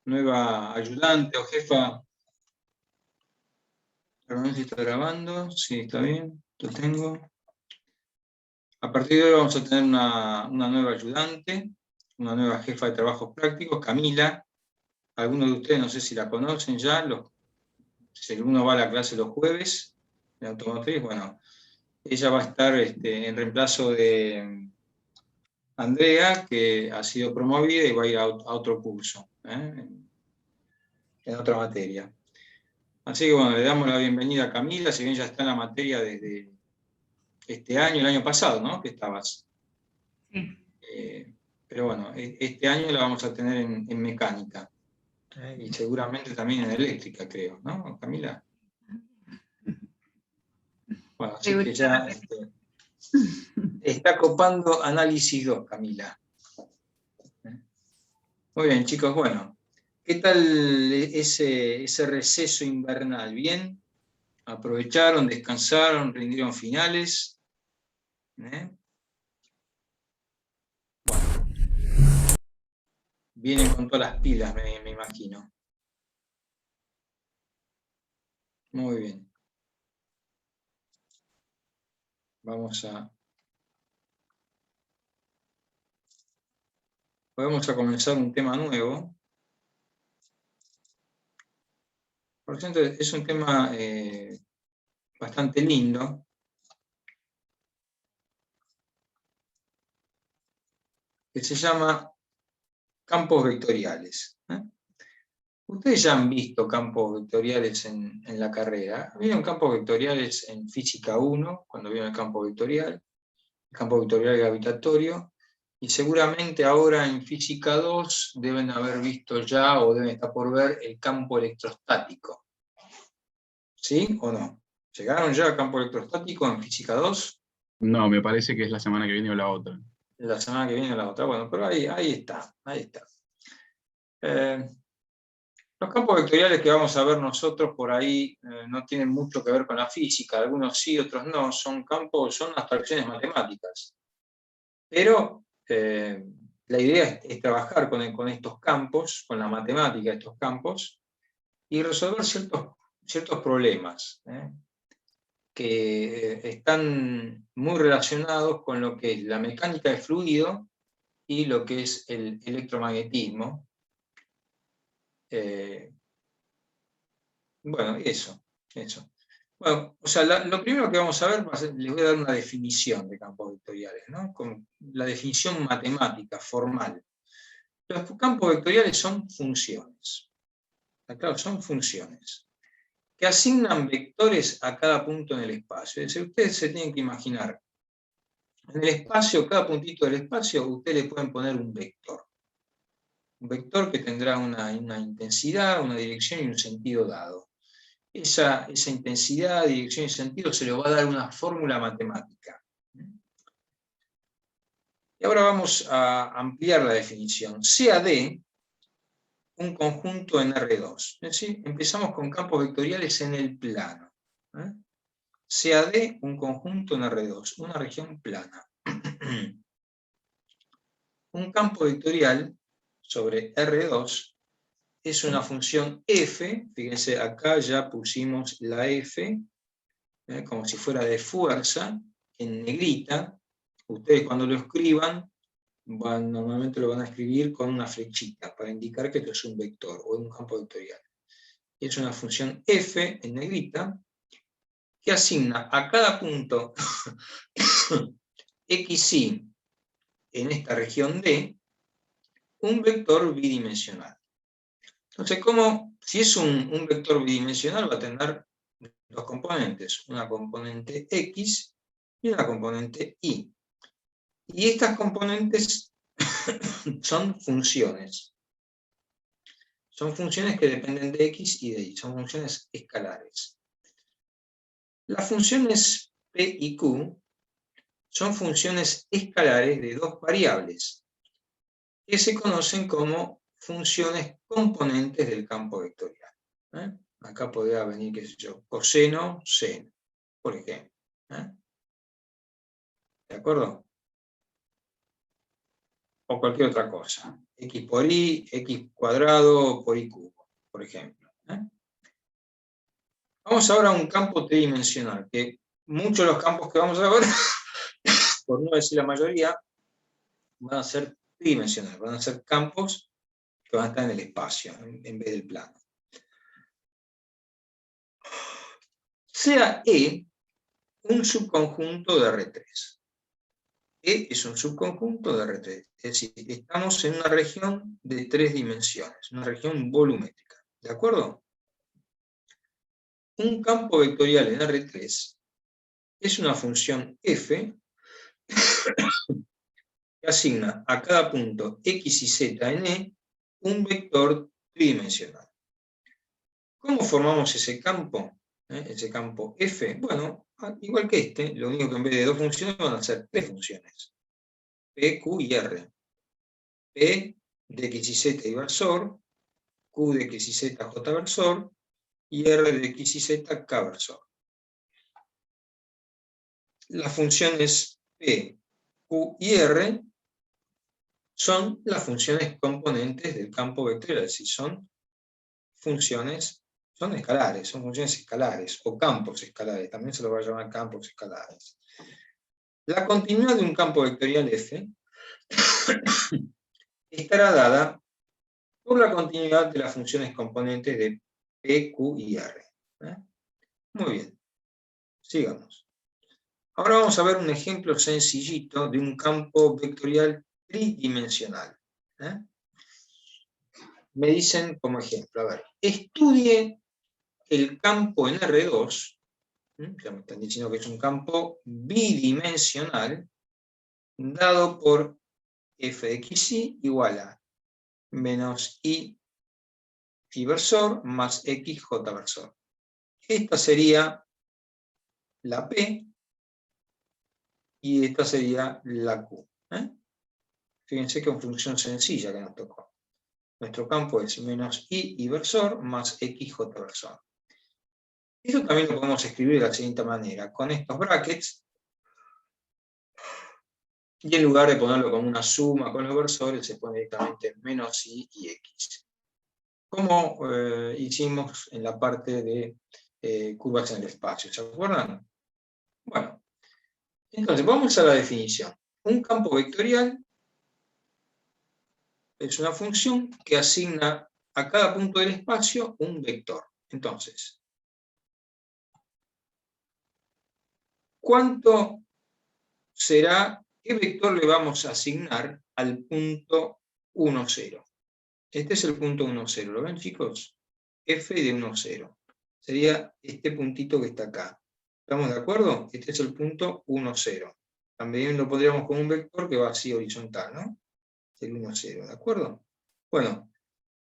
nueva ayudante o jefa. Perdón si está grabando, sí, está bien, lo tengo. A partir de hoy vamos a tener una nueva ayudante, una nueva jefa de trabajos prácticos, Camila. Algunos de ustedes no sé si la conocen ya, si alguno va a la clase los jueves de automotriz, bueno, ella va a estar en reemplazo de Andrea, que ha sido promovida y va a ir a otro curso, en otra materia. Así que bueno, le damos la bienvenida a Camila, si bien ya está en la materia desde este año, el año pasado, ¿no? Que estabas. Sí. Pero bueno, este año la vamos a tener en mecánica. Y seguramente también en eléctrica, creo, ¿no, Camila? Bueno, así que ya está copando análisis 2, Camila. Muy bien, chicos, bueno. ¿Qué tal ese receso invernal? ¿Bien? ¿Aprovecharon, descansaron, rindieron finales? Bueno, vienen con todas las pilas, me imagino. Muy bien. Vamos a comenzar un tema nuevo. Por cierto, es un tema bastante lindo. Que se llama campos vectoriales. Ustedes ya han visto campos vectoriales en la carrera. Vieron campos vectoriales en física 1, cuando vieron el campo vectorial gravitatorio, y seguramente ahora en física 2 deben haber visto ya o deben estar por ver el campo electrostático. ¿Sí o no? ¿Llegaron ya al campo electrostático en física 2? No, me parece que es la semana que viene o la otra. La semana que viene o la otra. Bueno, pero ahí está. Los campos vectoriales que vamos a ver nosotros por ahí no tienen mucho que ver con la física, algunos sí, otros no, son abstracciones matemáticas. Pero la idea es trabajar con estos campos, con la matemática de estos campos, y resolver ciertos problemas que están muy relacionados con lo que es la mecánica de fluido y lo que es el electromagnetismo. Bueno, eso. Bueno, o sea, lo primero que vamos a ver, les voy a dar una definición de campos vectoriales, ¿no? Con la definición matemática, formal. Los campos vectoriales son funciones. Claro, son funciones que asignan vectores a cada punto en el espacio. Es decir, ustedes se tienen que imaginar, en el espacio, cada puntito del espacio, ustedes le pueden poner un vector. Un vector que tendrá una intensidad, una dirección y un sentido dado. Esa intensidad, dirección y sentido se le va a dar una fórmula matemática. Y ahora vamos a ampliar la definición. Sea D un conjunto en R2. Es decir, empezamos con campos vectoriales en el plano. Sea D un conjunto en R2, una región plana. Un campo vectorial sobre R2 es una función f, fíjense, acá ya pusimos la f, como si fuera de fuerza, en negrita. Ustedes cuando lo escriban, normalmente lo van a escribir con una flechita, para indicar que esto es un vector, o un campo vectorial. Es una función f, en negrita, que asigna a cada punto xy en esta región D, un vector bidimensional. Entonces, si es un vector bidimensional, va a tener dos componentes, una componente X y una componente Y. Y estas componentes son funciones. Son funciones que dependen de X y de Y, son funciones escalares. Las funciones P y Q son funciones escalares de dos variables, que se conocen como funciones componentes del campo vectorial. Acá podría venir, qué sé yo, coseno, seno, por ejemplo. ¿De acuerdo? O cualquier otra cosa. X por Y, X cuadrado por Y cubo, por ejemplo. Vamos ahora a un campo tridimensional, que muchos de los campos que vamos a ver, por no decir la mayoría, van a ser tridimensionales, van a ser campos que van a estar en el espacio, en vez del plano. Sea E un subconjunto de R3. E es un subconjunto de R3, es decir, estamos en una región de 3 dimensiones, una región volumétrica, ¿de acuerdo? Un campo vectorial en R3 es una función f que asigna a cada punto x y z en E un vector tridimensional. ¿Cómo formamos ese campo? Ese campo f, bueno, igual que este, lo único que en vez de 2 funciones van a ser 3 funciones, p, q y r. P de x y z y versor, q de x y z j versor, y r de x y z k versor. Las funciones p, q y r son las funciones componentes del campo vectorial, es decir, son funciones, son escalares, son funciones escalares, o campos escalares, también se lo va a llamar campos escalares. La continuidad de un campo vectorial f estará dada por la continuidad de las funciones componentes de p, q y r. Muy bien, sigamos. Ahora vamos a ver un ejemplo sencillito de un campo vectorial tridimensional. Me dicen como ejemplo, a ver, estudie el campo en R2, ya me están diciendo que es un campo bidimensional, dado por f de xy igual a menos y versor más xj versor. Esta sería la P y esta sería la Q. Fíjense que es una función sencilla que nos tocó. Nuestro campo es menos y versor más xj versor. Esto también lo podemos escribir de la siguiente manera, con estos brackets, y en lugar de ponerlo como una suma con los versores, se pone directamente menos y x. Como hicimos en la parte de curvas en el espacio, ¿se acuerdan? Bueno, entonces vamos a la definición. Un campo vectorial es una función que asigna a cada punto del espacio un vector. Entonces, ¿cuánto será, qué vector le vamos a asignar al punto 1, 0? Este es el punto 1, 0. ¿Lo ven, chicos? F de 1, 0. Sería este puntito que está acá. ¿Estamos de acuerdo? Este es el punto 1, 0. También lo podríamos con un vector que va así horizontal, ¿no? El 1, 0, ¿de acuerdo? Bueno,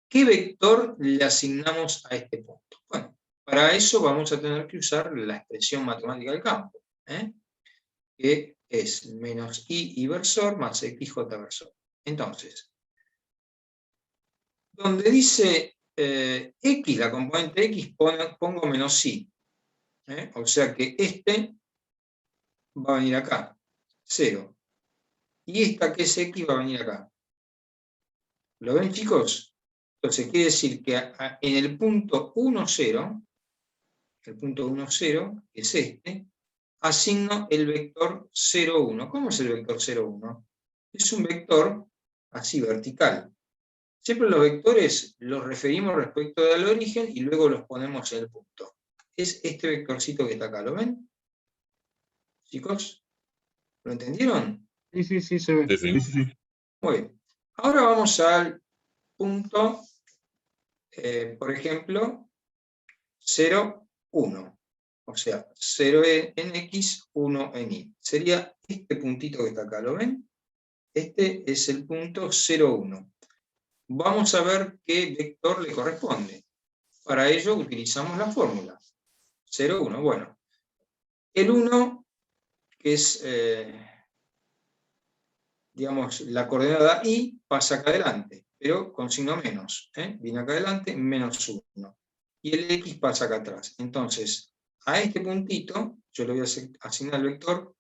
¿qué vector le asignamos a este punto? Bueno, para eso vamos a tener que usar la expresión matemática del campo, que es menos y versor más xj versor. Entonces, donde dice x, la componente x, pongo menos y. O sea que este va a venir acá, 0. Y esta que es x va a venir acá. ¿Lo ven, chicos? Entonces quiere decir que en el punto 1, 0, el punto 1, 0, que es este, asigno el vector 0, 1. ¿Cómo es el vector 0, 1? Es un vector así, vertical. Siempre los vectores los referimos respecto del origen y luego los ponemos en el punto. Es este vectorcito que está acá, ¿lo ven? Chicos, ¿lo entendieron? Sí, se ve. Sí. Muy bien. Ahora vamos al punto, por ejemplo, 0, 1. O sea, 0 en x, 1 en y. Sería este puntito que está acá, ¿lo ven? Este es el punto 0, 1. Vamos a ver qué vector le corresponde. Para ello utilizamos la fórmula. 0, 1. Bueno, el 1, que es, digamos, la coordenada y, pasa acá adelante, pero con signo menos. Viene acá adelante, menos 1. Y el x pasa acá atrás. Entonces, a este puntito, yo le voy a asignar el vector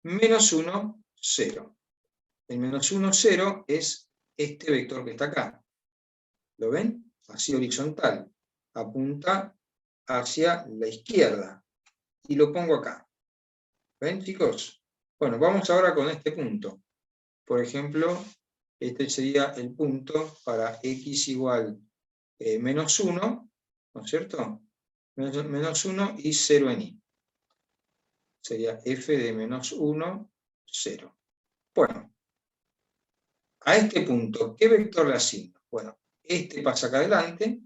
menos 1, 0. El menos 1, 0 es este vector que está acá. ¿Lo ven? Así horizontal. Apunta hacia la izquierda. Y lo pongo acá. ¿Ven, chicos? Bueno, vamos ahora con este punto. Por ejemplo, este sería el punto para x igual menos 1, ¿no es cierto? Menos 1 y 0 en y. Sería f de menos 1, 0. Bueno, a este punto, ¿qué vector le asigno? Bueno, este pasa acá adelante,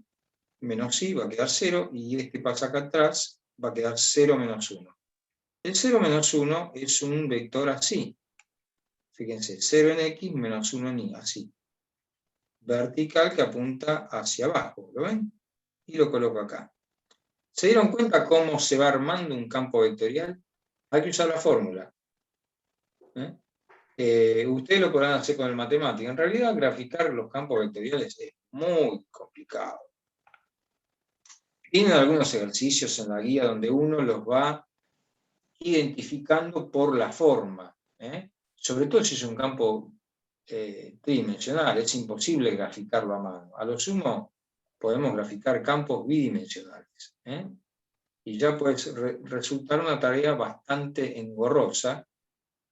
menos i va a quedar 0, y este pasa acá atrás, va a quedar 0 menos 1. El 0 menos 1 es un vector así. Fíjense, 0 en x menos 1 en y, así. Vertical que apunta hacia abajo, ¿lo ven? Y lo coloco acá. ¿Se dieron cuenta cómo se va armando un campo vectorial? Hay que usar la fórmula. Ustedes lo podrán hacer con el matemático. En realidad, graficar los campos vectoriales es muy complicado. Tienen algunos ejercicios en la guía donde uno los va identificando por la forma. Sobre todo si es un campo tridimensional, es imposible graficarlo a mano. A lo sumo, podemos graficar campos bidimensionales. Y ya puede resultar una tarea bastante engorrosa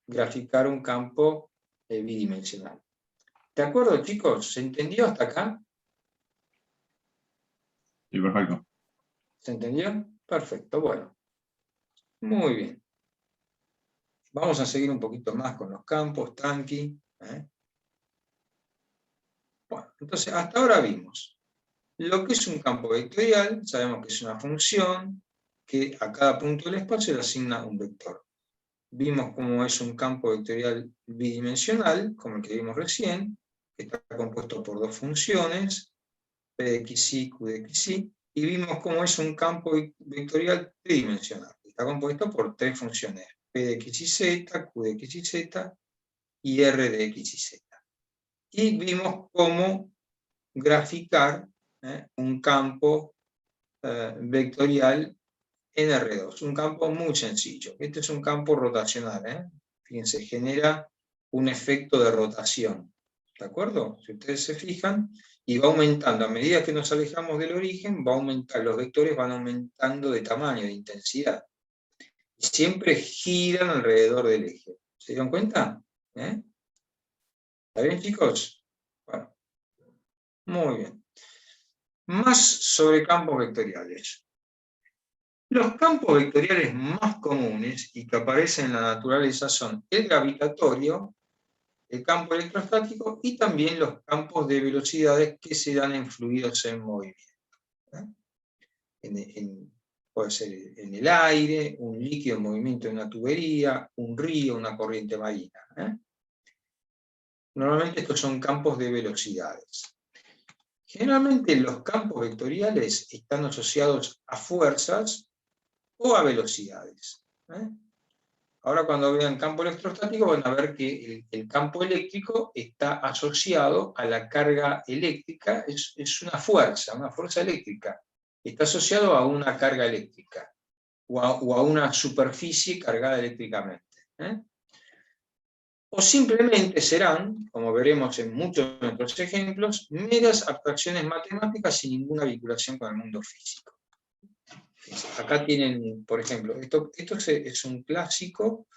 graficar un campo bidimensional. ¿De acuerdo, chicos? ¿Se entendió hasta acá? Sí, perfecto. ¿Se entendió? Perfecto, bueno. Muy bien. Vamos a seguir un poquito más con los campos, tranqui. Bueno, entonces hasta ahora vimos lo que es un campo vectorial. Sabemos que es una función que a cada punto del espacio le asigna un vector. Vimos cómo es un campo vectorial bidimensional, como el que vimos recién, que está compuesto por dos funciones, p de xy, q de xy, y vimos cómo es un campo vectorial tridimensional, que está compuesto por tres funciones, p de xyz, q de xyz y r de xyz. Y vimos cómo graficar un campo vectorial en R2, un campo muy sencillo. Este es un campo rotacional, fíjense, genera un efecto de rotación, ¿de acuerdo? Si ustedes se fijan, y va aumentando, a medida que nos alejamos del origen, va a aumentar, los vectores van aumentando de tamaño, de intensidad, y siempre giran alrededor del eje. ¿Se dieron cuenta? ¿Está bien, chicos? Bueno, muy bien. Más sobre campos vectoriales. Los campos vectoriales más comunes y que aparecen en la naturaleza son el gravitatorio, el campo electrostático y también los campos de velocidades que se dan en fluidos en movimiento. Puede ser en el aire, un líquido en movimiento en una tubería, un río, una corriente marina. Normalmente estos son campos de velocidades. Generalmente los campos vectoriales están asociados a fuerzas o a velocidades. Ahora cuando vean campo electrostático van a ver que el campo eléctrico está asociado a la carga eléctrica, es una fuerza eléctrica. Está asociado a una carga eléctrica o a una superficie cargada eléctricamente. O simplemente serán, como veremos en muchos de nuestros ejemplos, meras abstracciones matemáticas sin ninguna vinculación con el mundo físico. Acá tienen, por ejemplo, esto es un clásico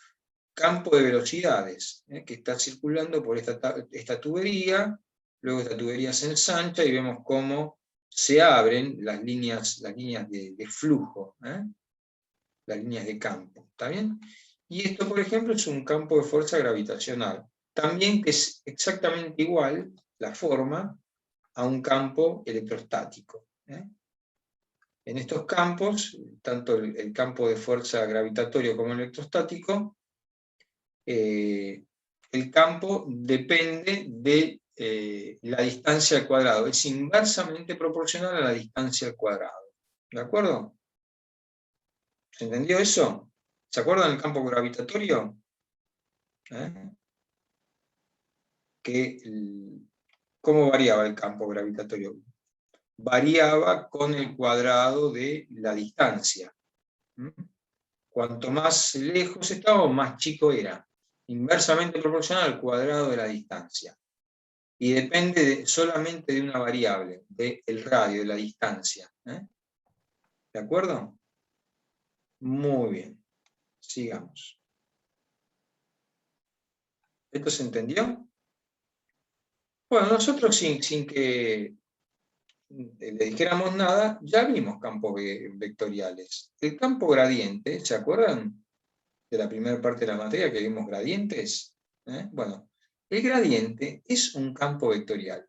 campo de velocidades, que está circulando por esta tubería, luego esta tubería se ensancha y vemos cómo se abren las líneas de flujo, las líneas de campo, ¿está bien? Y esto, por ejemplo, es un campo de fuerza gravitacional, también que es exactamente igual, la forma, a un campo electrostático. En estos campos, tanto el campo de fuerza gravitatorio como el electrostático, el campo depende de la distancia al cuadrado, es inversamente proporcional a la distancia al cuadrado. ¿De acuerdo? ¿Se entendió eso? ¿Se acuerdan del campo gravitatorio? ¿Cómo variaba el campo gravitatorio? Variaba con el cuadrado de la distancia. Cuanto más lejos estaba, más chico era. Inversamente proporcional al cuadrado de la distancia. y depende solamente de una variable, del radio, de la distancia. ¿De acuerdo? Muy bien. Sigamos. ¿Esto se entendió? Bueno, nosotros sin que le dijéramos nada, ya vimos campos vectoriales. El campo gradiente, ¿se acuerdan de la primera parte de la materia que vimos gradientes? Bueno, el gradiente es un campo vectorial.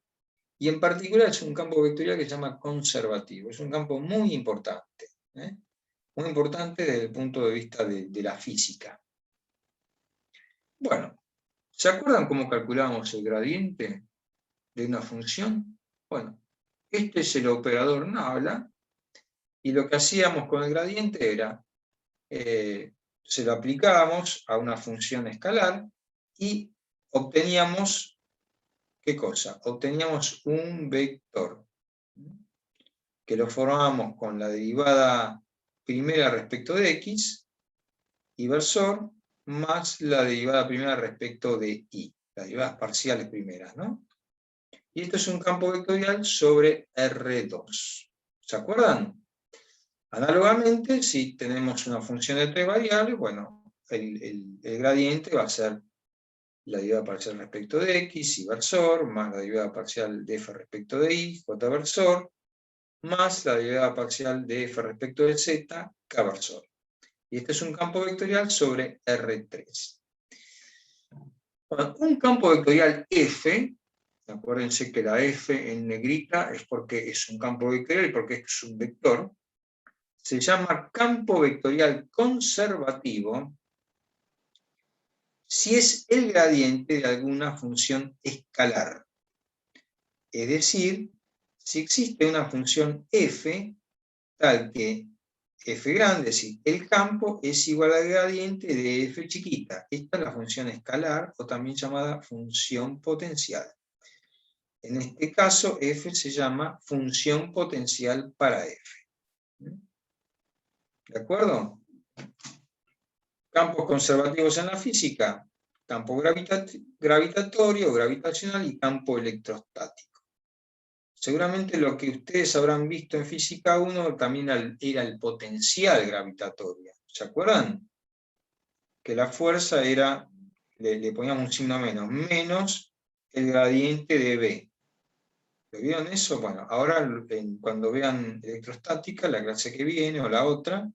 Y en particular es un campo vectorial que se llama conservativo. Es un campo muy importante. Muy importante desde el punto de vista de la física. Bueno, ¿se acuerdan cómo calculábamos el gradiente de una función? Bueno, este es el operador nabla, y lo que hacíamos con el gradiente era, se lo aplicábamos a una función escalar, y obteníamos, ¿qué cosa? Obteníamos un vector, que lo formábamos con la derivada primera respecto de x, y versor, más la derivada primera respecto de y, las derivadas parciales primeras, ¿no? Y esto es un campo vectorial sobre R2. ¿Se acuerdan? Análogamente, si tenemos una función de 3 variables, bueno, el gradiente va a ser la derivada parcial respecto de x, y versor, más la derivada parcial de f respecto de y, j versor, más la derivada parcial de f respecto de z, k versor. Y este es un campo vectorial sobre R3. Bueno, un campo vectorial F, acuérdense que la F en negrita es porque es un campo vectorial y porque es un vector, se llama campo vectorial conservativo si es el gradiente de alguna función escalar. Es decir, si existe una función f tal que f grande, es decir, el campo es igual al gradiente de f chiquita. Esta es la función escalar, o también llamada función potencial. En este caso, f se llama función potencial para f. ¿De acuerdo? Campos conservativos en la física: campo gravitatorio, gravitacional y campo electrostático. Seguramente lo que ustedes habrán visto en física 1 también era el potencial gravitatorio. ¿Se acuerdan? Que la fuerza era, le poníamos un signo menos el gradiente de B. ¿Lo vieron eso? Bueno, ahora cuando vean electrostática, la clase que viene o la otra,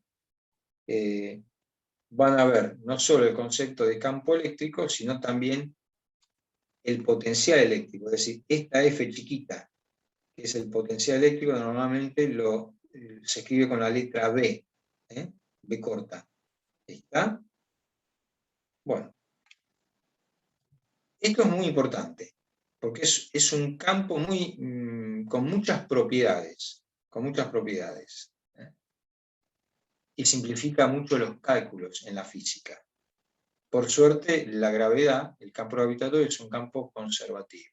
van a ver no solo el concepto de campo eléctrico, sino también el potencial eléctrico. Es decir, esta F chiquita, que es el potencial eléctrico, normalmente se escribe con la letra B, B corta. ¿Está? Bueno, esto es muy importante, porque es un campo con muchas propiedades, y simplifica mucho los cálculos en la física. Por suerte, la gravedad, el campo gravitatorio, es un campo conservativo.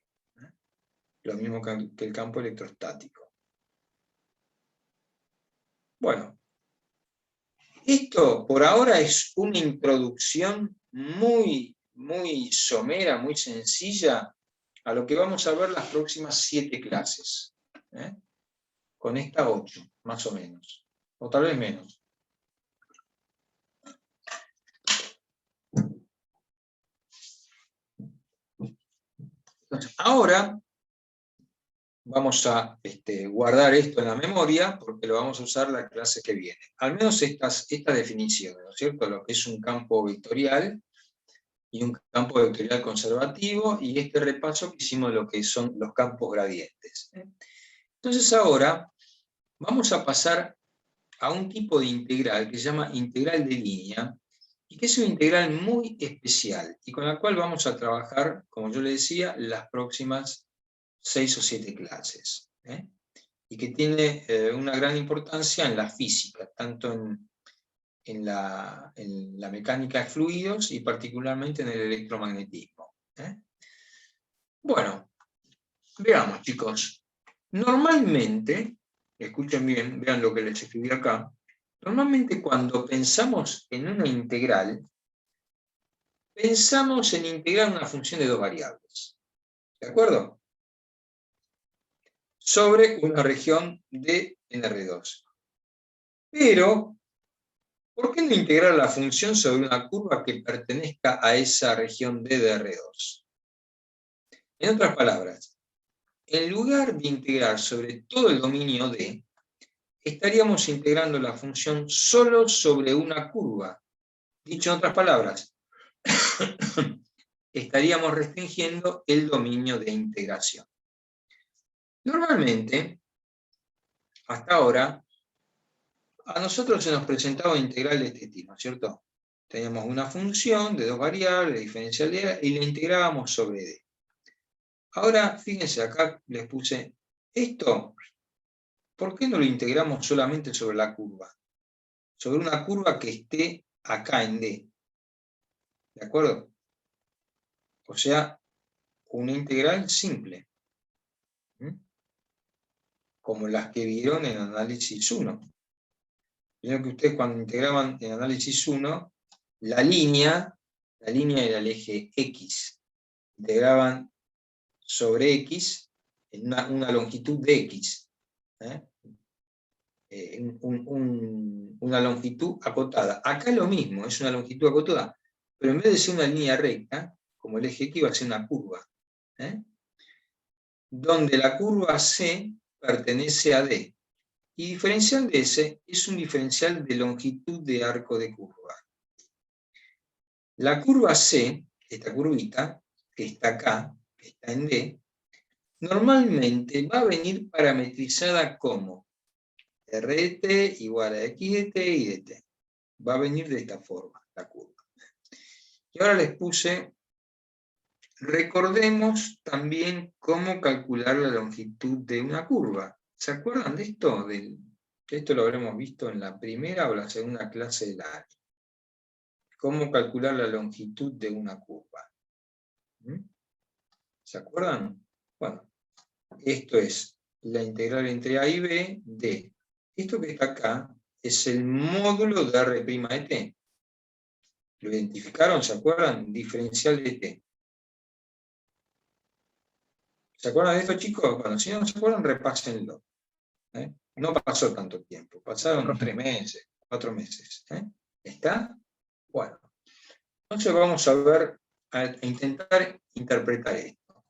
Lo mismo que el campo electrostático. Bueno, esto por ahora es una introducción muy somera, muy sencilla, a lo que vamos a ver las próximas 7 clases. Con estas 8, más o menos. O tal vez menos. Entonces, ahora vamos a guardar esto en la memoria, porque lo vamos a usar la clase que viene. Al menos estas definiciones, ¿no es cierto? Lo que es un campo vectorial y un campo vectorial conservativo, y este repaso que hicimos de lo que son los campos gradientes. Entonces ahora vamos a pasar a un tipo de integral que se llama integral de línea, y que es una integral muy especial, y con la cual vamos a trabajar, como yo le decía, las próximas 6 o 7 clases. Y que tiene una gran importancia en la física, tanto en la mecánica de fluidos y particularmente en el electromagnetismo. Bueno, veamos, chicos. Normalmente, escuchen bien, vean lo que les escribí acá, normalmente cuando pensamos en una integral, pensamos en integrar una función de 2 variables. ¿De acuerdo? sobre una región de en R2. Pero, ¿por qué no integrar la función sobre una curva que pertenezca a esa región D de R2? En otras palabras, en lugar de integrar sobre todo el dominio D, estaríamos integrando la función solo sobre una curva. Dicho en otras palabras, estaríamos restringiendo el dominio de integración. Normalmente, hasta ahora, a nosotros se nos presentaba una integral de este tipo, ¿cierto? Teníamos una función de dos variables, de diferencialidad, y la integrábamos sobre D. Ahora, fíjense, acá les puse esto. ¿Por qué no lo integramos solamente sobre la curva? Sobre una curva que esté acá en D. ¿De acuerdo? O sea, una integral simple. Como las que vieron en análisis 1. Vieron que ustedes cuando integraban en análisis 1, la línea era el eje X. Integraban sobre X en una longitud de X. Una longitud acotada. Acá es lo mismo, es una longitud acotada, pero en vez de ser una línea recta, como el eje X va a ser una curva, donde la curva C pertenece a D. Y diferencial de S es un diferencial de longitud de arco de curva. La curva C, esta curvita, que está acá, que está en D, normalmente va a venir parametrizada como R de t igual a X de t y de t. Va a venir de esta forma, la curva. Y ahora les puse, recordemos también cómo calcular la longitud de una curva. ¿Se acuerdan de esto? Esto lo habremos visto en la primera o la segunda clase del año. ¿Cómo calcular la longitud de una curva? ¿Se acuerdan? Bueno, esto es la integral entre a y b de esto que está acá es el módulo de R' de t. ¿Lo identificaron? ¿Se acuerdan? Diferencial de t. ¿Se acuerdan de esto, chicos? Bueno, si no se acuerdan, repásenlo. No pasó tanto tiempo, pasaron 3 meses, 4 meses. ¿Está? Bueno, entonces vamos a ver, a intentar interpretar esto.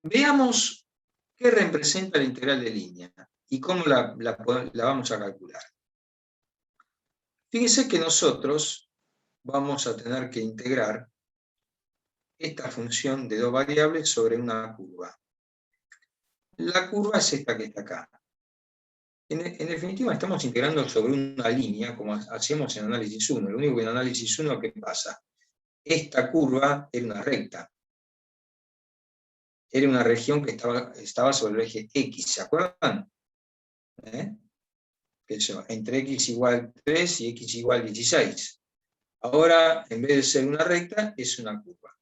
Veamos qué representa la integral de línea y cómo la vamos a calcular. Fíjense que nosotros vamos a tener que integrar esta función de dos variables sobre una curva. La curva es esta que está acá. En definitiva, estamos integrando sobre una línea, como hacíamos en análisis 1. Lo único que en análisis 1, ¿qué pasa? Esta curva era una recta. Era una región que estaba sobre el eje X, ¿se acuerdan? Eso, entre X igual 3 y X igual 16. Ahora, en vez de ser una recta, es una curva.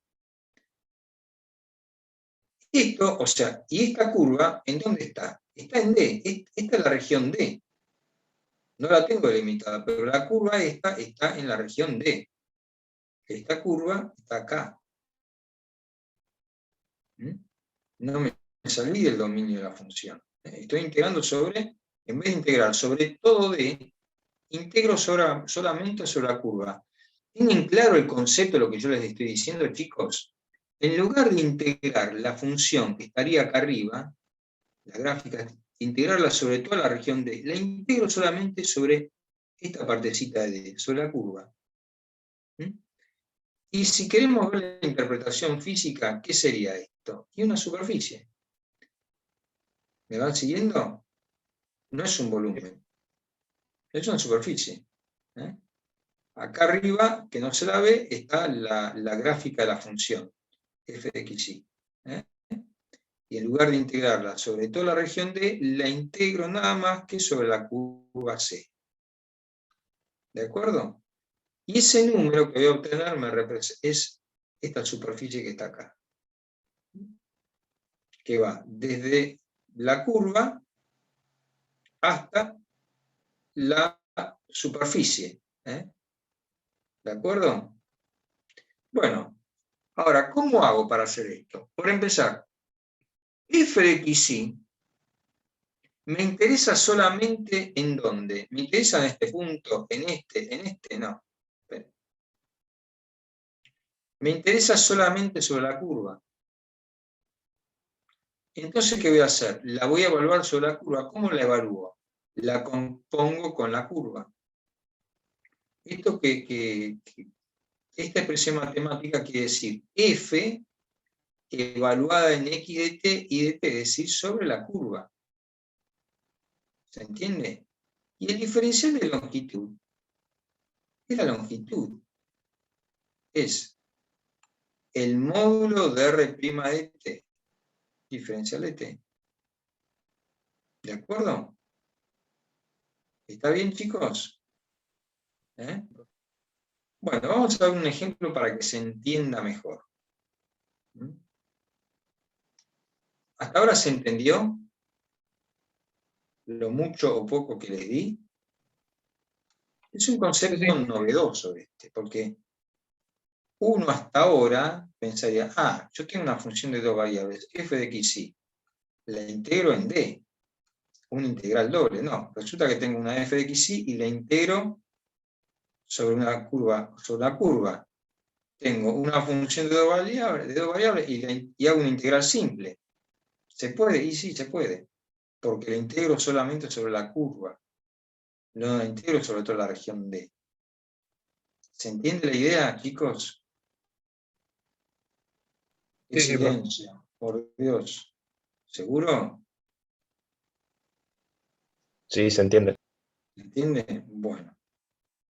Esto, o sea, y esta curva, ¿en dónde está? Está en D. Esta es la región D. No la tengo delimitada, pero la curva esta está en la región D. Esta curva está acá. No me salí del dominio de la función. Estoy integrando sobre, en vez de integrar sobre todo D, integro solamente sobre la curva. ¿Tienen claro el concepto de lo que yo les estoy diciendo, chicos? En lugar de integrar la función que estaría acá arriba, la gráfica, integrarla sobre toda la región D, la integro solamente sobre esta partecita de D, sobre la curva. Y si queremos ver la interpretación física, ¿qué sería esto? Y una superficie. ¿Me van siguiendo? No es un volumen, es una superficie. Acá arriba, que no se la ve, está la gráfica de la función, f de xy. Y en lugar de integrarla sobre toda la región D, la integro nada más que sobre la curva C. ¿De acuerdo? Y ese número que voy a obtener es esta superficie que está acá. Que va desde la curva hasta la superficie. ¿De acuerdo? Bueno, ahora, ¿cómo hago para hacer esto? Por empezar, f de xy me interesa solamente en dónde. ¿Me interesa en este punto? ¿En este? No. Me interesa solamente sobre la curva. Entonces, ¿qué voy a hacer? La voy a evaluar sobre la curva. ¿Cómo la evalúo? La compongo con la curva. Esta expresión matemática quiere decir f evaluada en x de t y de t, es decir, sobre la curva. ¿Se entiende? Y el diferencial de longitud es la longitud. Es el módulo de r' de t, diferencial de t. ¿De acuerdo? ¿Está bien, chicos? ¿Eh? Bueno, vamos a dar un ejemplo para que se entienda mejor. ¿Hasta ahora se entendió lo mucho o poco que les di? Es un concepto novedoso porque uno hasta ahora pensaría, yo tengo una función de dos variables, f de x, y la integro en d, una integral doble. No, resulta que tengo una f de x, y la integro sobre una curva, sobre la curva. Tengo una función de dos variables y hago una integral simple. ¿Se puede? Y sí, se puede, porque la integro solamente sobre la curva, no la integro sobre toda la región D. ¿Se entiende la idea, chicos? ¡Qué silencio! Por Dios. ¿Seguro? Sí, se entiende. ¿Se entiende? Bueno.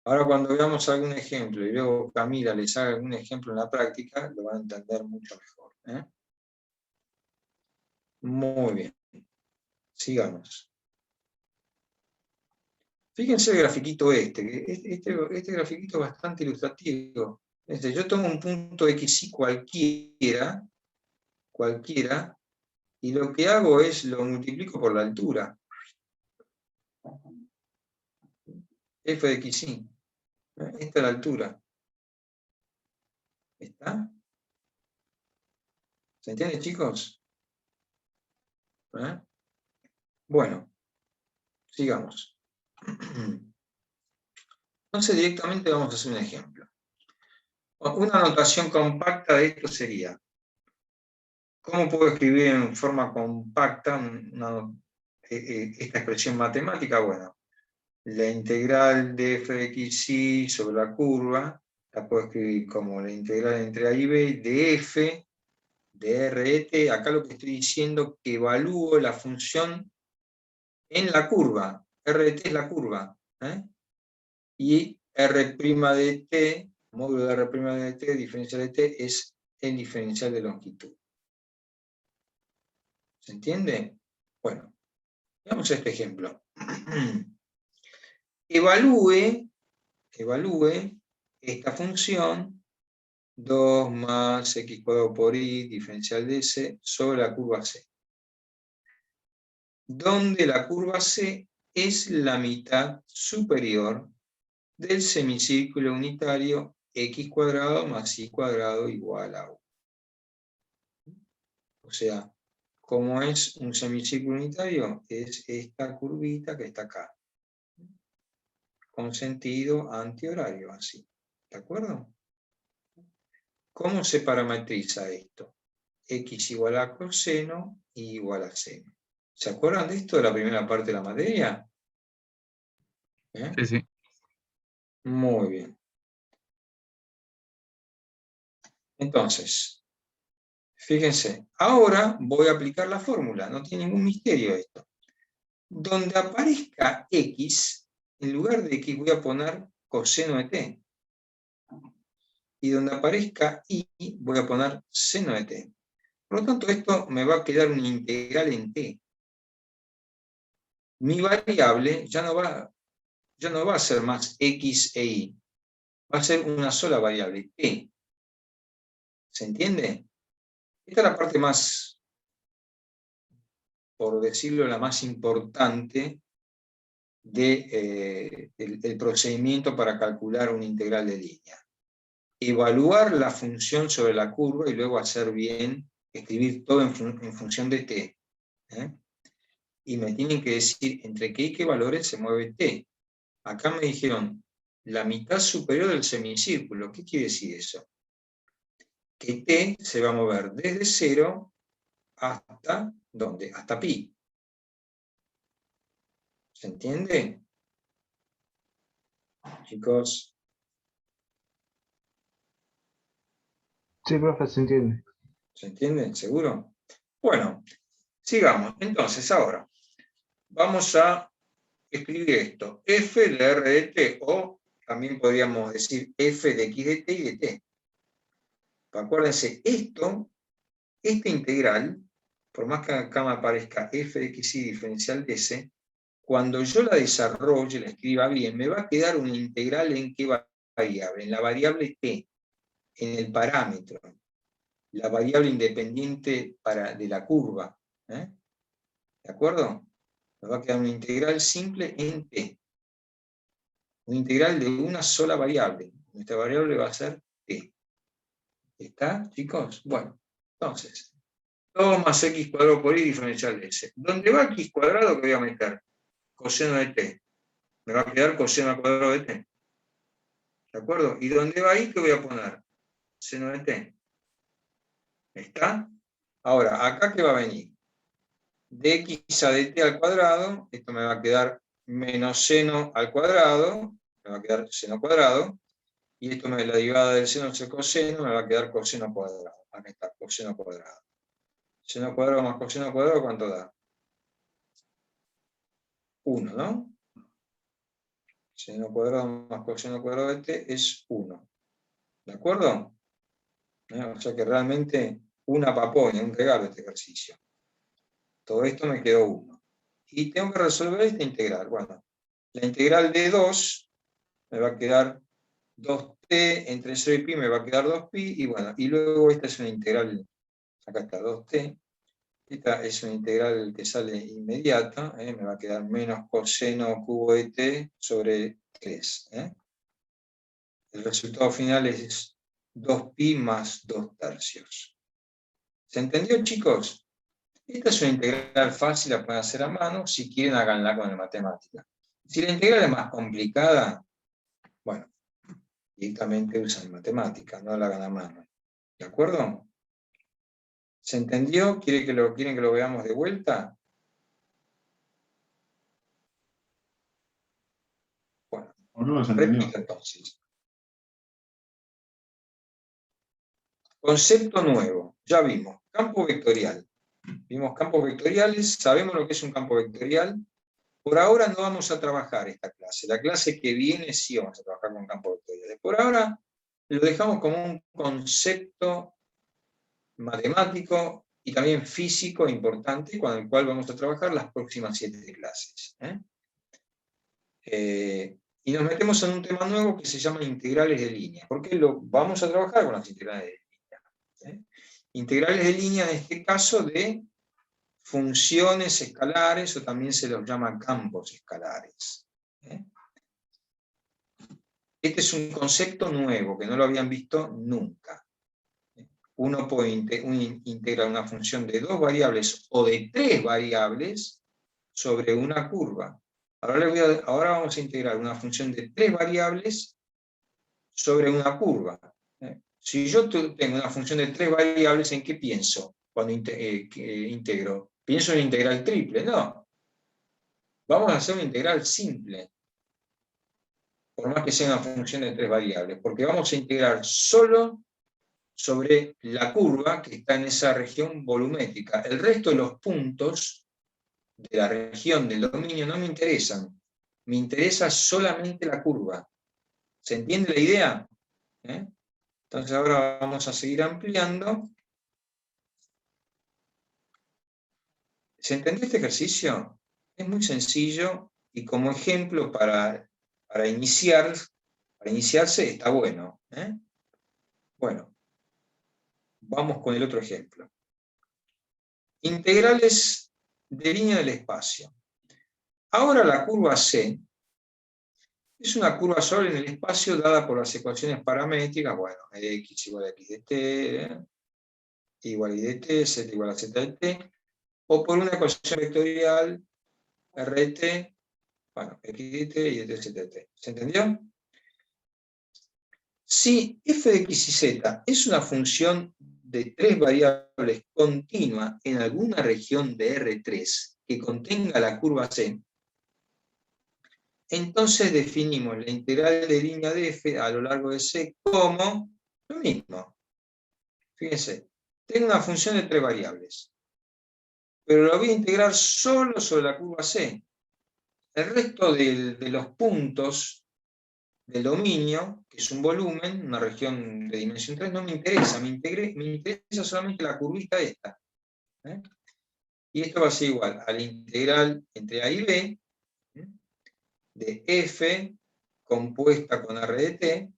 Ahora cuando veamos algún ejemplo y luego Camila les haga algún ejemplo en la práctica, lo van a entender mucho mejor. Muy bien. Sigamos. Fíjense el grafiquito este grafiquito es bastante ilustrativo. Yo tomo un punto xy cualquiera, y lo que hago es lo multiplico por la altura. F de xy. Esta es la altura. ¿Está? ¿Se entiende, chicos? Bueno, sigamos. Entonces directamente vamos a hacer un ejemplo. Una notación compacta de esto sería, ¿cómo puedo escribir en forma compacta esta expresión matemática? Bueno, la integral de f de xy sobre la curva, la puedo escribir como la integral entre a y b de f de r de t. Acá lo que estoy diciendo es que evalúo la función en la curva. R de t es la curva. Y R' de t, módulo de R' de t, diferencial de t, es el diferencial de longitud. ¿Se entiende? Bueno, veamos este ejemplo. Evalúe esta función 2 más x cuadrado por y, diferencial de c, sobre la curva c. Donde la curva c es la mitad superior del semicírculo unitario x cuadrado más y cuadrado igual a 1. O sea, ¿cómo es un semicírculo unitario? Es esta curvita que está acá, con sentido antihorario, así. ¿De acuerdo? ¿Cómo se parametriza esto? X igual a coseno y igual a seno. ¿Se acuerdan de esto de la primera parte de la materia? Sí, sí. Muy bien. Entonces, fíjense, ahora voy a aplicar la fórmula, no tiene ningún misterio esto. Donde aparezca x, en lugar de x voy a poner coseno de t. Y donde aparezca y, voy a poner seno de t. Por lo tanto, esto me va a quedar una integral en t. Mi variable ya no va a ser más x e y. Va a ser una sola variable, t. ¿Se entiende? Esta es la parte más, por decirlo, la más importante del procedimiento para calcular una integral de línea. Evaluar la función sobre la curva y luego hacer bien escribir todo en función de t. Y me tienen que decir entre qué y qué valores se mueve t. Acá me dijeron la mitad superior del semicírculo. ¿Qué quiere decir eso? Que t se va a mover desde 0 hasta, ¿dónde? Hasta pi. ¿Se entiende? Chicos. Sí, profe, se entiende. ¿Se entiende? ¿Seguro? Bueno, sigamos. Entonces, ahora, vamos a escribir esto. F de R de T, o también podríamos decir F de X de T y de T. Acuérdense, esta integral, por más que acá me aparezca F de X y diferencial de S, cuando yo la desarrolle, la escriba bien, me va a quedar una integral en qué variable, en la variable T, en el parámetro, la variable independiente de la curva. ¿De acuerdo? Me va a quedar una integral simple en T. Una integral de una sola variable. Nuestra variable va a ser T. ¿Está, chicos? Bueno, entonces, 2 más x cuadrado por y diferencial de S. ¿Dónde va x cuadrado que voy a meter? Coseno de T. Me va a quedar coseno al cuadrado de T. ¿De acuerdo? ¿Y dónde va y qué voy a poner? Seno de T. ¿Está? Ahora, ¿acá qué va a venir? De x a dt al cuadrado, esto me va a quedar menos seno al cuadrado, me va a quedar seno cuadrado, y esto la derivada del seno es el coseno, me va a quedar coseno cuadrado. Acá está, coseno cuadrado. Seno cuadrado más coseno cuadrado, ¿cuánto da? 1, ¿no? Seno cuadrado más coseno cuadrado de t es 1. ¿De acuerdo? O sea que realmente una paponia, un regalo este ejercicio. Todo esto me quedó 1. Y tengo que resolver esta integral. Bueno, la integral de 2 me va a quedar 2t entre 0 y pi, me va a quedar 2pi, y bueno, y luego esta es una integral, acá está 2t, esta es una integral que sale inmediata, me va a quedar menos coseno cubo de t sobre 3. El resultado final es 2pi más 2 tercios. ¿Se entendió, chicos? Esta es una integral fácil, la pueden hacer a mano, si quieren háganla con la matemática. Si la integral es más complicada, bueno, directamente usan matemática, no la hagan a mano. ¿De acuerdo? ¿Se entendió? ¿Quieren que lo veamos de vuelta? Bueno, repito entonces. Concepto nuevo, ya vimos, campo vectorial. Vimos campos vectoriales, sabemos lo que es un campo vectorial. Por ahora no vamos a trabajar esta clase. La clase que viene sí vamos a trabajar con campos vectoriales. Por ahora lo dejamos como un concepto matemático y también físico importante, con el cual vamos a trabajar las próximas 7 clases. Y nos metemos en un tema nuevo que se llama integrales de línea. ¿Por qué vamos a trabajar con las integrales de línea? Integrales de línea, en este caso, de funciones escalares, o también se los llama campos escalares. Este es un concepto nuevo, que no lo habían visto nunca. Uno puede integrar una función de 2 variables o de 3 variables sobre una curva. Ahora vamos a integrar una función de 3 variables sobre una curva. Si yo tengo una función de 3 variables, ¿en qué pienso cuando integro? ¿Pienso en integral triple? No. Vamos a hacer una integral simple, por más que sea una función de 3 variables, porque vamos a integrar solo sobre la curva que está en esa región volumétrica. El resto de los puntos de la región del dominio no me interesan. Me interesa solamente la curva. ¿Se entiende la idea? Entonces ahora vamos a seguir ampliando. ¿Se entendió este ejercicio? Es muy sencillo y como ejemplo para iniciarse está bueno. Bueno, vamos con el otro ejemplo. Integrales de línea del espacio. Ahora la curva C es una curva sólida en el espacio dada por las ecuaciones paramétricas, bueno, x igual a x de t. igual a I de t, z igual a z de t, o por una ecuación vectorial, r de t, bueno, x de t y de t, z de t. ¿Se entendió? Si f de x y z es una función de tres variables continua en alguna región de R3 que contenga la curva C, entonces definimos la integral de línea de f a lo largo de C como lo mismo. Fíjense, tengo una función de tres variables, pero la voy a integrar solo sobre la curva C. El resto de los puntos del dominio, que es un volumen, una región de dimensión 3, no me interesa, me interesa solamente la curvita esta. ¿Eh? Y esto va a ser igual a la integral entre A y B, de f compuesta con r de t.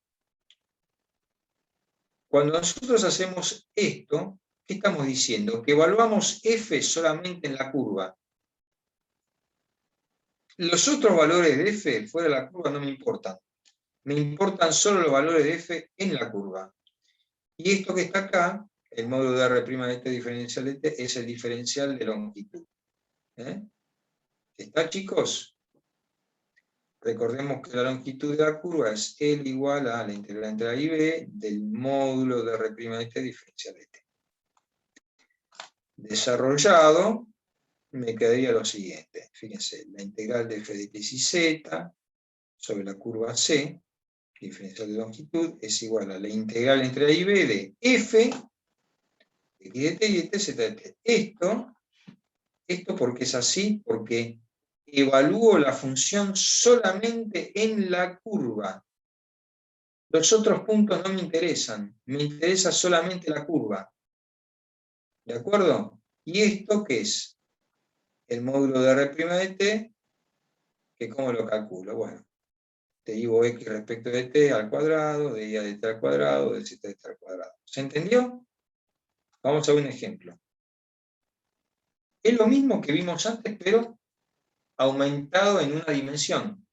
Cuando nosotros hacemos esto, ¿qué estamos diciendo? Que evaluamos f solamente en la curva. Los otros valores de f fuera de la curva no me importan. Me importan solo los valores de f en la curva. Y esto que está acá, el módulo de r' de t diferencial de t, es el diferencial de longitud. ¿Está, chicos? Recordemos que la longitud de la curva es L igual a la integral entre A y B del módulo de r' de t diferencial de t. Desarrollado, me quedaría lo siguiente. Fíjense, la integral de f de x y z sobre la curva C, diferencial de longitud, es igual a la integral entre A y B de f x de t y de t z de t. Esto porque es así, porque evalúo la función solamente en la curva. Los otros puntos no me interesan, me interesa solamente la curva. ¿De acuerdo? ¿Y esto qué es? El módulo de r' de t, que ¿cómo lo calculo? Bueno, derivo x respecto de t al cuadrado, de y a de t al cuadrado, de z de t al cuadrado. ¿Se entendió? Vamos a ver un ejemplo. Es lo mismo que vimos antes, pero aumentado en una dimensión.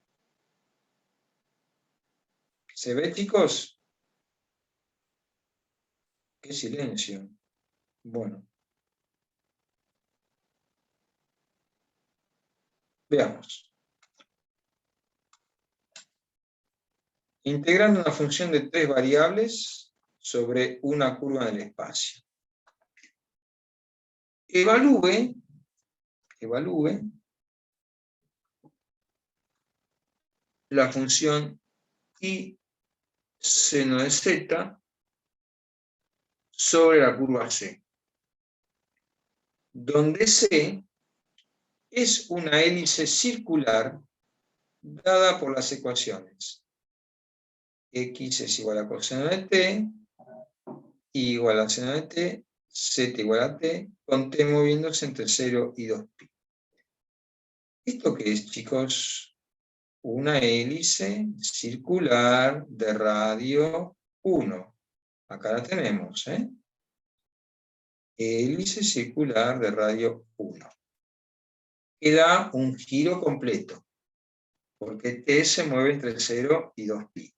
¿Se ve, chicos? ¡Qué silencio! Bueno. Veamos. Integrando una función de tres variables sobre una curva en el espacio. Evalúe la función y seno de z sobre la curva C, donde C es una hélice circular dada por las ecuaciones x es igual a coseno de t, y igual a seno de t, z igual a t, con t moviéndose entre 0 y 2pi. ¿Esto qué es, chicos? Una hélice circular de radio 1. Acá la tenemos, ¿eh? Hélice circular de radio 1. Que da un giro completo, porque t se mueve entre 0 y 2pi.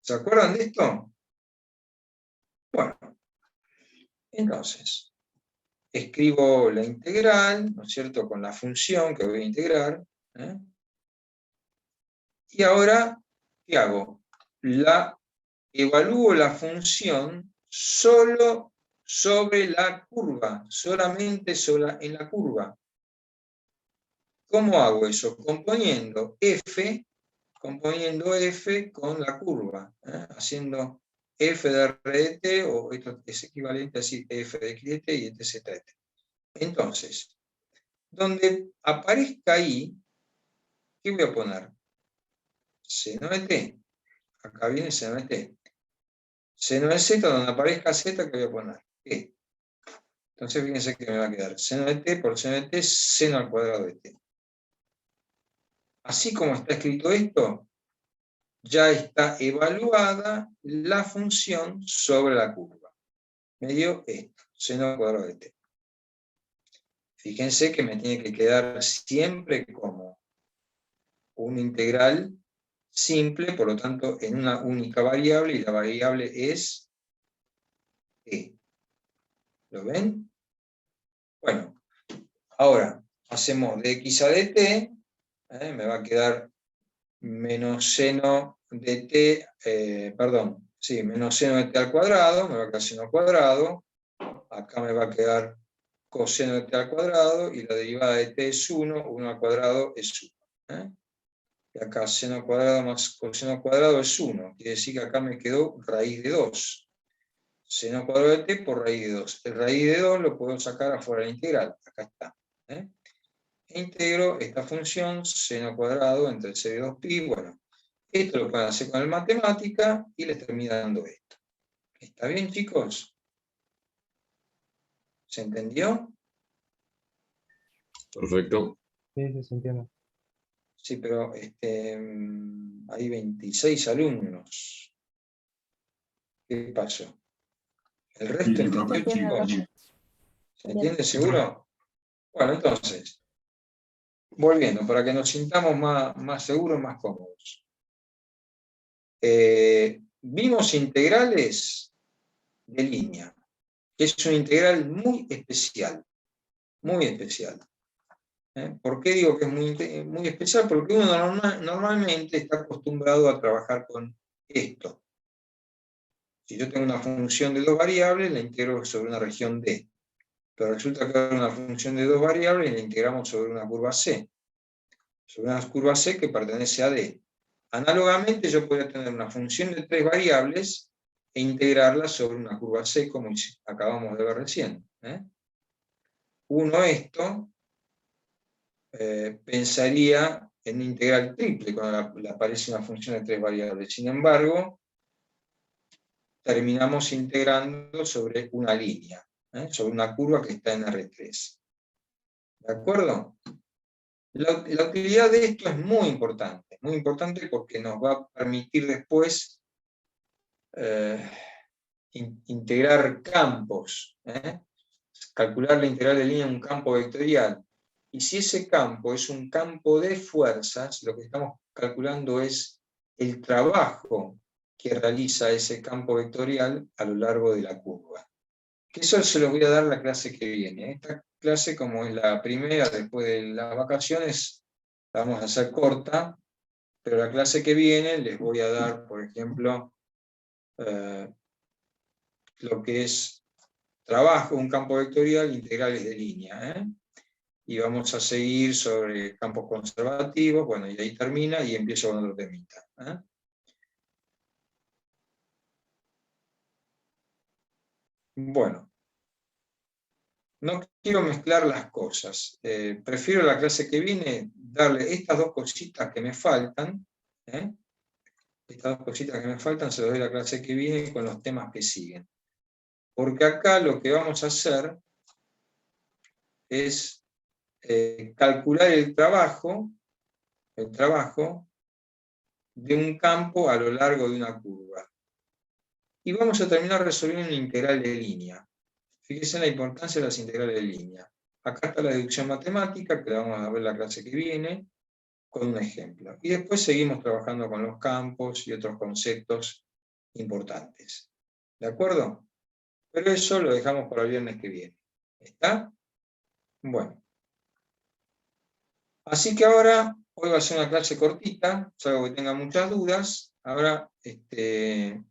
¿Se acuerdan de esto? Bueno, entonces, escribo la integral, ¿no es cierto?, con la función que voy a integrar. Y ahora, ¿qué hago? Evalúo la función solo sobre la curva, solamente en la curva. ¿Cómo hago eso? Componiendo f con la curva, haciendo f de r de t, o esto es equivalente a decir f de x de t y de t z de t. Entonces, donde aparezca ahí, ¿qué voy a poner? Seno de t. Acá viene seno de t. Seno de z, donde aparezca z, ¿qué voy a poner? E. Entonces, fíjense que me va a quedar seno de t por seno de t, seno al cuadrado de t. Así como está escrito esto, ya está evaluada la función sobre la curva. Me dio esto, seno al cuadrado de t. Fíjense que me tiene que quedar siempre como una integral simple, por lo tanto, en una única variable, y la variable es e. ¿Lo ven? Bueno, ahora hacemos de x a dt, me va a quedar menos seno de t, menos seno de t al cuadrado, me va a quedar seno cuadrado, acá me va a quedar coseno de t al cuadrado, y la derivada de t es 1, 1 al cuadrado es 1. Y acá seno cuadrado más coseno cuadrado es 1, quiere decir que acá me quedó raíz de 2. Seno cuadrado de t por raíz de 2. El raíz de 2 lo puedo sacar afuera de la integral, acá está. Integro esta función, seno cuadrado entre c de 2pi, bueno, esto lo pueden hacer con el matemática y les termina dando esto. ¿Está bien, chicos? ¿Se entendió? Perfecto. Sí, se entiende. Sí, pero hay 26 alumnos. ¿Qué pasó? ¿El resto Sí, entendió, profe. chicos? ¿Se entiende seguro? Bueno, entonces, volviendo, para que nos sintamos más seguros, más cómodos. Vimos integrales de línea, que es una integral muy especial, muy especial. ¿Por qué digo que es muy especial? Porque uno normalmente está acostumbrado a trabajar con esto. Si yo tengo una función de 2 variables, la integro sobre una región D. Pero resulta que hay una función de 2 variables y la integramos sobre una curva C. Sobre una curva C que pertenece a D. Análogamente, yo podría tener una función de 3 variables e integrarla sobre una curva C, como acabamos de ver recién. Uno esto pensaría en una integral triple cuando le aparece una función de 3 variables. Sin embargo, terminamos integrando sobre una línea, sobre una curva que está en R3. ¿De acuerdo? La utilidad de esto es muy importante porque nos va a permitir después integrar campos, calcular la integral de línea en un campo vectorial. Y si ese campo es un campo de fuerzas, lo que estamos calculando es el trabajo que realiza ese campo vectorial a lo largo de la curva. Que eso se lo voy a dar la clase que viene. Esta clase, como es la primera después de las vacaciones, la vamos a hacer corta, pero la clase que viene les voy a dar, por ejemplo, lo que es trabajo, un campo vectorial, integrales de línea. Y vamos a seguir sobre campos conservativos, bueno, y ahí termina y empiezo con otro temita. Bueno, no quiero mezclar las cosas. Prefiero la clase que viene darle estas dos cositas que me faltan. Estas dos cositas que me faltan se las doy la clase que viene con los temas que siguen. Porque acá lo que vamos a hacer es calcular el trabajo de un campo a lo largo de una curva. Y vamos a terminar resolviendo una integral de línea. Fíjense en la importancia de las integrales de línea. Acá está la deducción matemática, que la vamos a ver la clase que viene, con un ejemplo. Y después seguimos trabajando con los campos y otros conceptos importantes. ¿De acuerdo? Pero eso lo dejamos para el viernes que viene. ¿Está? Bueno. Así que ahora, hoy va a ser una clase cortita, salvo que tengan muchas dudas. Ahora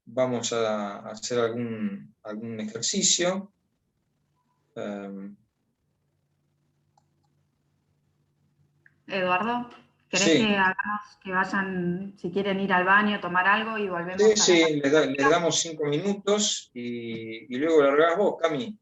vamos a hacer algún ejercicio. Eduardo, ¿querés Sí, que hagamos que vayan, si quieren ir al baño, tomar algo y volvemos a la sí, le damos 5 minutos y luego largás vos, Cami.